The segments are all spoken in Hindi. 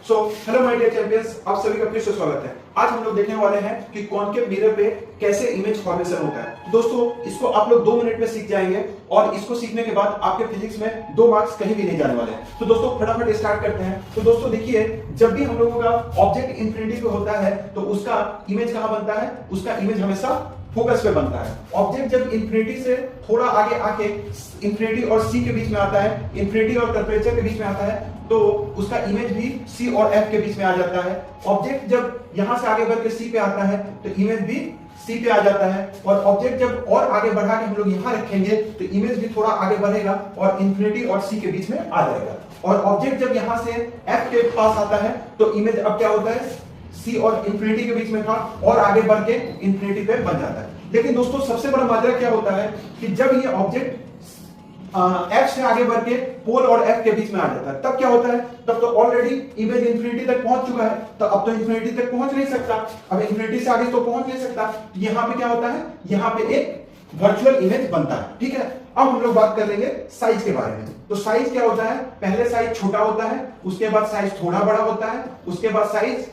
हेलो माय डियर चैंपियंस, आप सभी का फिर से स्वागत है। आज हम लोग देखने वाले हैं कि कॉनकेव मिरर पे कैसे इमेज फॉर्मेशन होता है। दोस्तों, इसको आप लोग 2 मिनट में सीख जाएंगे और इसको सीखने के बाद आपके फिजिक्स में 2 मार्क्स कहीं भी नहीं जाने वाले हैं। तो दोस्तों फटाफट स्टार्ट करते हैं। तो दोस्तों देखिए, जब भी हम लोगों का ऑब्जेक्ट इंफिनिटी पे होता है तो उसका इमेज कहां बनता है? उसका इमेज हमेशा फोकस पे बनता है। ऑब्जेक्ट जब इंफिनिटी से थोड़ा आगे आके इंफिनिटी और सी के बीच में आता है, इंफिनिटी और टेम्परेचर के बीच में आता है, तो उसका इमेज भी सी और एफ के बीच में आ जाता है। ऑब्जेक्ट जब यहां से आगे बढ़ के सी पे आता है तो इमेज भी सी पे आ जाता है। और ऑब्जेक्ट जब और आगे बढ़ा के हम लोग यहां रखेंगे तो इमेज भी थोड़ा आगे बढ़ेगा और इंफिनिटी और सी के बीच में आ जाएगा। और ऑब्जेक्ट जब यहां से एफ के पास आता है तो इमेज अब क्या होता है? सी और इंफिनिटी के बीच में था और आगे बढ़ के इंफिनिटी पे बन जाता है। लेकिन दोस्तों सबसे बड़ा माजरा क्या होता है कि जब ये ऑब्जेक्ट एफ से आगे बढ़ के पोल और एफ के बीच में आ जाता है, तब क्या होता है? तब तो ऑलरेडी इमेज इंफिनिटी तक पहुंच चुका है, तो अब तो इंफिनिटी तक पहुंच नहीं सकता। अब इंफिनिटी से आगे तो पहुंच नहीं सकता। यहां पे क्या होता है? यहां पे एक वर्चुअल इमेज बनता है। ठीक है, अब हम लोग बात कर लेंगे साइज के बारे में। तो साइज क्या होता है? पहले साइज छोटा होता है, उसके बाद साइज थोड़ा बड़ा होता है, उसके बाद साइज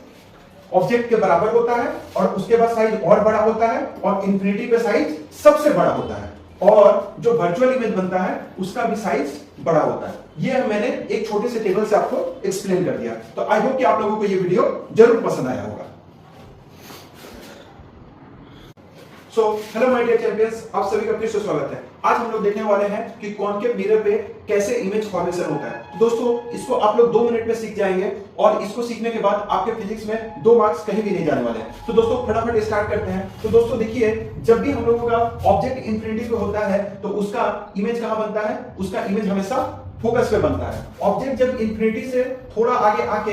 ऑब्जेक्ट के बराबर होता है, और उसके बाद साइज और बड़ा होता है, और इंफिनिटी पे साइज सबसे बड़ा होता है। और जो वर्चुअल इमेज बनता है उसका भी साइज बड़ा होता है। ये मैंने एक छोटे से टेबल से आपको एक्सप्लेन कर दिया। तो आई होप कि आप लोगों को ये वीडियो जरूर पसंद आया होगा। हेलो माय डियर चैंपियंस, आप सभी का फिर से स्वागत है। आज हम लोग देखने वाले हैं कि कॉनकेव मिरर पे कैसे इमेज फॉर्मेशन होता है। तो दोस्तों, इसको आप लोग 2 मिनट में सीख जाएंगे और इसको सीखने के बाद आपके फिजिक्स में 2 मार्क्स कहीं भी नहीं जाने वाले हैं। तो दोस्तों फटाफट स्टार्ट करते हैं। तो दोस्तों देखिए, जब भी हम लोगों का ऑब्जेक्ट इंफिनिटी पे होता है तो उसका इमेज कहां बनता है? उसका इमेज हमेशा फोकस पे बनता है। ऑब्जेक्ट जब इंफिनिटी से थोड़ा आगे आके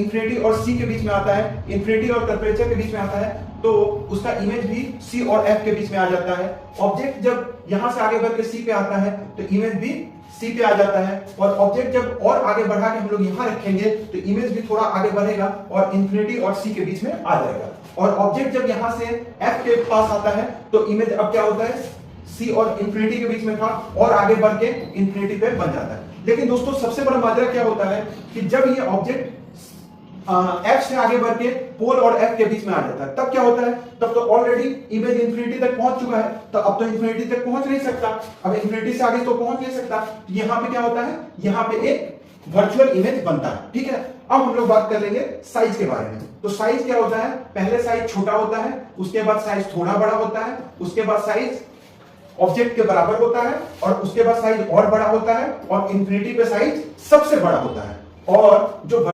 इंफिनिटी और सी के बीच में आता है, इंफिनिटी और टेम्परेचर के बीच में आता है, तो उसका इमेज भी सी और एफ के बीच में आ जाता है। ऑब्जेक्ट जब यहां से आगे बढ़ के सी पे आता है तो इमेज भी सी पे आ जाता है। और ऑब्जेक्ट जब और आगे बढ़ा के हम लोग यहां रखेंगे तो इमेज भी थोड़ा आगे बढ़ेगा और इंफिनिटी और सी के बीच में आ जाएगा। और ऑब्जेक्ट जब यहां से एफ के पास आता है तो इमेज अब क्या होता है? सी और इंफिनिटी के बीच में था और आगे बढ़ के इंफिनिटी पे बन जाता है। लेकिन दोस्तों सबसे बड़ा माजरा क्या होता है कि जब ये ऑब्जेक्ट एफ से आगे बढ़ के पोल और एफ के बीच में आ जाता है, तब क्या होता है? तब तो ऑलरेडी इमेज इंफिनिटी तक पहुंच चुका है, तो अब तो इंफिनिटी तक पहुंच नहीं सकता। अब इंफिनिटी से आगे तो पहुंच नहीं सकता। यहां पे क्या होता है? यहां पे एक वर्चुअल इमेज बनता है। ठीक है, अब हम लोग बात कर लेंगे साइज के बारे में। तो साइज क्या होता है? पहले साइज छोटा होता है, उसके बाद साइज थोड़ा बड़ा होता है, उसके बाद साइज ऑब्जेक्ट के बराबर होता है, और उसके बाद साइज और बड़ा होता है, और इंफिनिटी पे साइज सबसे बड़ा होता है। और जो